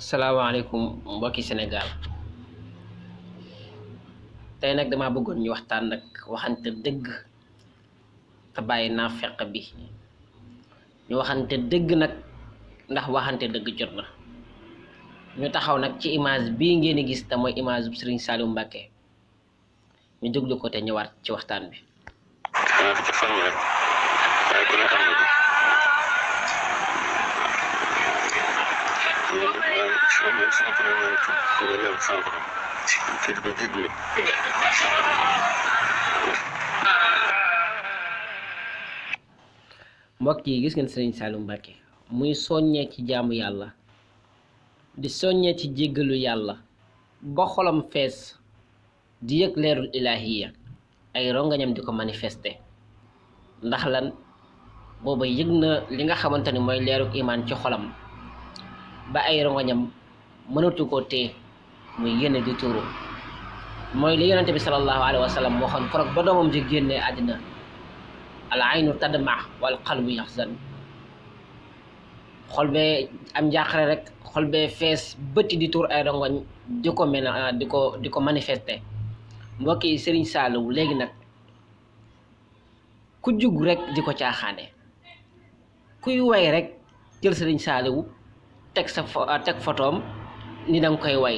salaamaaleykum mbokki Sénégal tey nag dama bëggoon ñu waxtaan nag waxante dëgg te bàyyi naafeq bi ñu waxante dëgg nag ndax waxante dëgg jot na ñu taxaw nag ci image bii ngeen di gis te mooy image bu Serigne Saliou Mbacké ñu déglu ko te ñëwaat ci waxtaan bi. mbokk yi gis ngeen Serigne Saliou Mbacké muy soññee ci jaamu yàlla di soññee ci jéggalu yàlla ba xolam fees di yëg leerul ilaahiya ay rongañam di ko manifester ndax lan booba yëg na li nga xamante ni mooy leeruk imaan ci xolam ba ay rongañam mënatu ko téye muy yéene di tuuru mooy li yonente bi sallallahu alayhi wa sallam waxoon korog ba doomam ji génnee àddina al aynu tadma wal qalbu yaxzan xol bee am njàqare rek xol bee fees bëtti di tuur ay rongoñ di ko mel di ko manifester mbokk yi Serigne Saliou léegi nag ku jug rek di ko caaxaane kuy way rek jël Serigne Saliou teg photoom ni danga koy way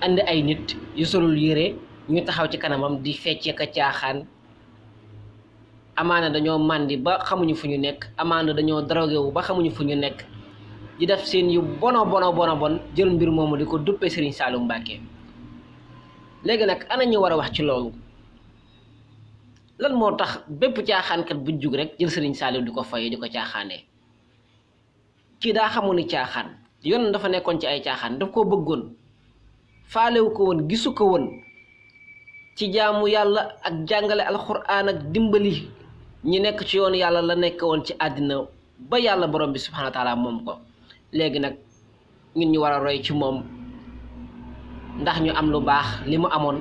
andi ay nit yu solul yére ñu taxaw ci kanamam di feccee ka caaxaan amaana dañoo màndi ba xamuñu fu ñu nekk amaana dañoo drogué wu ba xamuñu fu ñu nekk di def seen yu bon jël mbir moomu di ko duppee Serigne Saliou Mbacké léegi nag ana ñu war a wax ci loolu lan moo tax bépp caaxaankat bu jug rek jël Serigne Saliou di ko fayee di ko caaxaanee kii daa xamu ni caaxaan yoon dafa nekkoon ci ay caaxaan daf koo bëggoon faalewu ko woon gisu ko woon ci jaamu yàlla ak jàngale alxuraan ak dimbali ñi nekk ci yoonu yàlla la nekk woon ci àddina ba yàlla borom bi subhanahu wa taala moom ko léegi nag ñun ñu war a roy ci moom ndax ñu am lu baax li mu amoon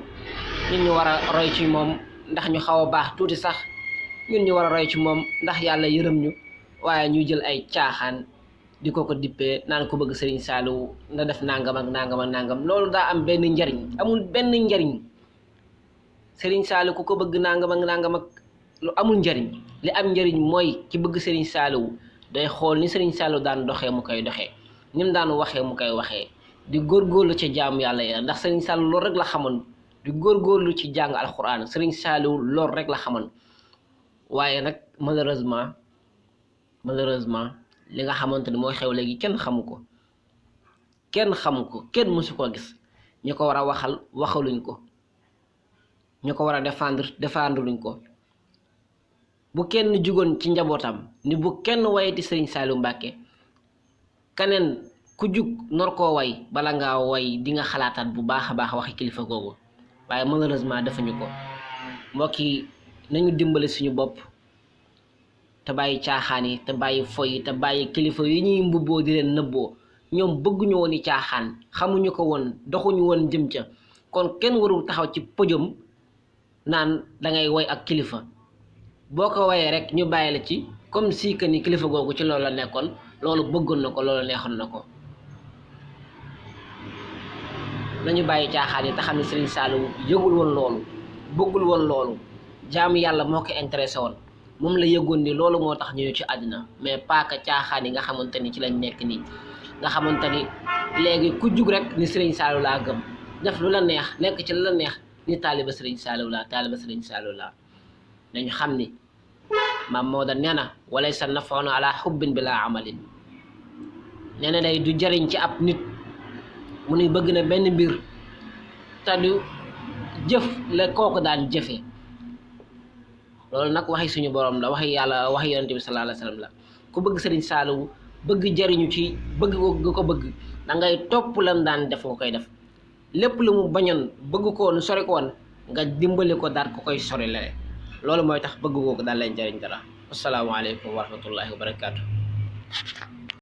ñun ñu war a roy ci moom ndax ñu xaw a baax tuuti sax ñun ñu war a roy ci moom ndax yàlla yërëm ñu waaye ñuy jël ay caaxaan di ko dippee naan ko bëgg Serigne Saliou na def nangam ak nangam ak nangam loolu daa am benn njariñ amul benn njariñ Serigne Saliou ku ko bëgg nangam ak nangam ak lu amul njariñ li am njariñ mooy ki bëgg Serigne Saliou day xool ni Serigne Saliou daan doxee mu koy doxee ni mu daan waxee mu koy waxee di góorgóorlu ci jaamu yàlla ya ndax Serigne Saliou loolu rek la xamoon di góorgóorlu ci jàng alxuraan Serigne Saliou loolu rek la xamoon waaye nag malheureusement li nga xamante ni mooy xew léegi kenn xamu ko kenn mësu koo gis ñu ko war a waxal waxaluñ ko ñu ko war a défendre luñ ko bu kenn jugoon ci njabootam ni bu kenn wayati Serigne Saliou Mbacké keneen ku jug nor koo way bala ngaa way di nga xalaataat bu baax a baax waxi kilifa googu waaye malheureusement defuñu ko mbokk yi nañu dimbali suñu bopp te bàyyi caaxaan yi te bàyyi foy yi te bàyyi kilifa yi ñuy mbubboo di leen nëbboo ñoom bëgguñu woon i caaxaan xamuñu ko woon doxuñu woon jëm ca kon kenn warul taxaw ci podium naan dangay woy ak kilifa boo ko woyee rek ñu bàyyi la ci comme si que ni kilifa googu ci loolu la nekkoon loolu bëggoon na ko loolu neexoon na ko nañu bàyyi caaxaan yi te xam ne Serigne Saliou yëgul woon loolu bëggul woon loolu jaamu yàlla moo ko intéressé woon moom la yëgoon ni loolu moo tax ñu ci àddina mais paaka caaxaan yi nga xamante ni ci lañ nekk nii nga xamante ni léegi ku jug rek ni Serigne Saliou laa gëm def lu la neex nekk ci lu la neex ni taaliba Serigne Saliou laa dañu xam ni maam Maodo nee na walaysa nafaanu ala xubbin bila amalin nee na day du jariñ ci ab nit mu ni bëgg na benn mbir te du jëf la kooku daan jëfe loolu nag waxi suñu borom la waxi yàlla waxi yonente bi sallallahu alayhi wa sallam la ku bëgg Serigne Saliou bëgg jariñu ci bëgg ko bëgg da ngay topp lam daan def nga koy def lépp lu mu bañoon bëgg ko woon sori ko woon nga dimbali ko daal ko koy sori lene loolu mooy tax bëgg ko daal lay jariñ dara asalaamaaleykum wa rahmatullahi wa barakaatu.